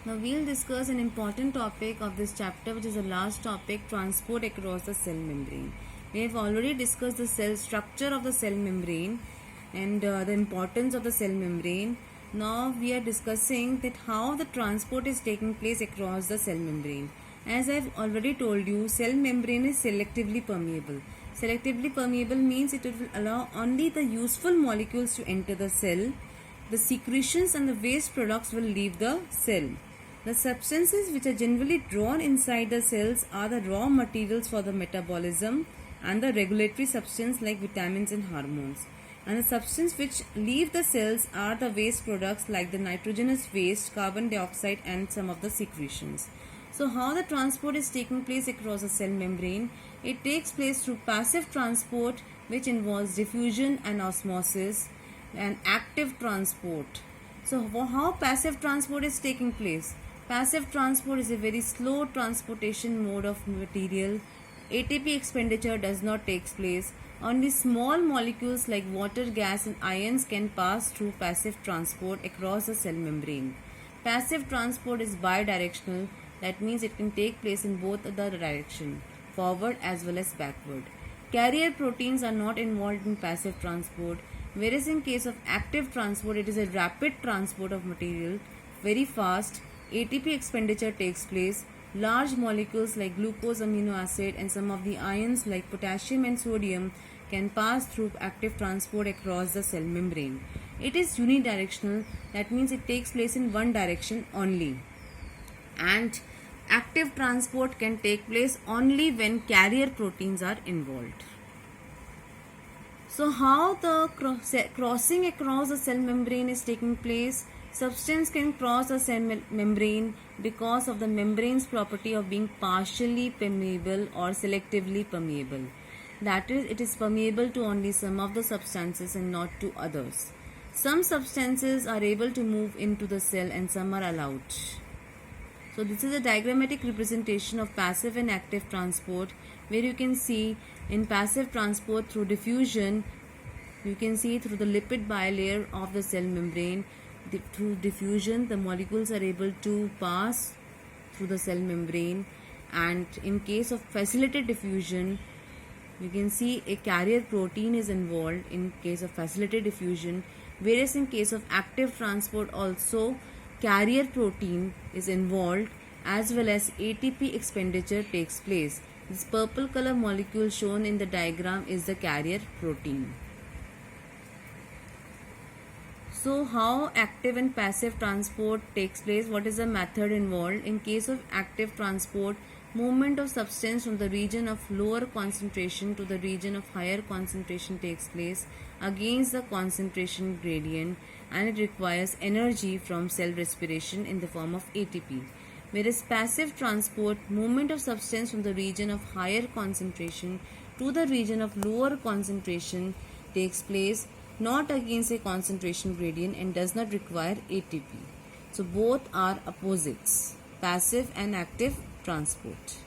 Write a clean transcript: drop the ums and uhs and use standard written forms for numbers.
Now we'll discuss an important topic of this chapter, which is the last topic, transport across the cell membrane. We have already discussed the cell structure of the cell membrane and the importance of the cell membrane. Now we are discussing that how the transport is taking place across the cell membrane. As I've already told you, cell membrane is selectively permeable. Selectively permeable means it will allow only the useful molecules to enter the cell. The secretions and the waste products will leave the cell. The substances which are generally drawn inside the cells are the raw materials for the metabolism and the regulatory substance like vitamins and hormones. And the substance which leave the cells are the waste products like the nitrogenous waste, carbon dioxide and some of the secretions. So how the transport is taking place across the cell membrane? It takes place through passive transport, which involves diffusion and osmosis, and active transport. So how passive transport is taking place? Passive transport is a very slow transportation mode of material. ATP expenditure does not take place. Only small molecules like water, gas and ions can pass through passive transport across the cell membrane. Passive transport is bidirectional. That means it can take place in both the direction, forward as well as backward. Carrier proteins are not involved in passive transport, whereas in case of active transport, it is a rapid transport of material, very fast. ATP expenditure takes place. Large molecules like glucose, amino acid and some of the ions like potassium and sodium can pass through active transport across the cell membrane. It is unidirectional, that means it takes place in one direction only. And active transport can take place only when carrier proteins are involved. So how the crossing across the cell membrane is taking place? Substance can cross the cell membrane because of the membrane's property of being partially permeable or selectively permeable. That is, it is permeable to only some of the substances and not to others. Some substances are able to move into the cell and some are allowed. So this is a diagrammatic representation of passive and active transport, where you can see in passive transport through diffusion, you can see through the lipid bilayer of the cell membrane. Through diffusion, the molecules are able to pass through the cell membrane, and in case of facilitated diffusion, you can see a carrier protein is involved in case of facilitated diffusion, whereas in case of active transport also carrier protein is involved as well as ATP expenditure takes place. This purple color molecule shown in the diagram is the carrier protein. So how active and passive transport takes place? What is the method involved? In case of active transport, movement of substance from the region of lower concentration to the region of higher concentration takes place against the concentration gradient, and it requires energy from cell respiration in the form of ATP. Whereas passive transport, movement of substance from the region of higher concentration to the region of lower concentration takes place not against a concentration gradient and does not require ATP. So both are opposites, passive and active transport.